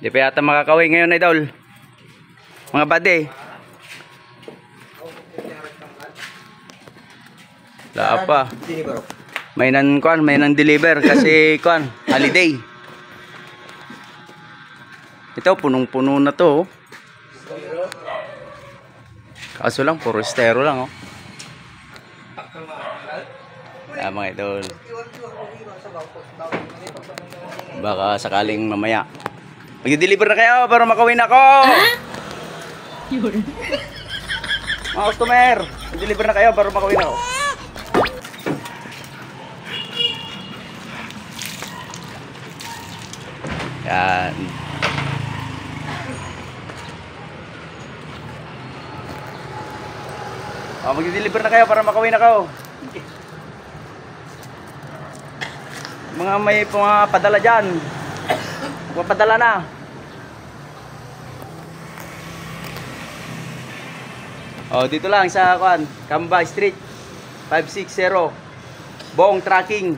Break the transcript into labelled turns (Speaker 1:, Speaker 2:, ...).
Speaker 1: Di pa yata makakawin ngayon, idol. Mga bade. Wala pa. May nan deliver kasi kuan, holiday. Ito punong-puno na to. Kaso lang puro estero lang, oh. Mga idol. Baka sakaling mamaya mag-deliver na kayo para makawin ako. Mga customer, mag-deliver na kayo para makawin ako. Yan. Mag-deliver na kayo para makawin ako. Mga may pumapadala dyan, pumapadala na. Dito lang sa Kamba Street 560 Bong Tracking.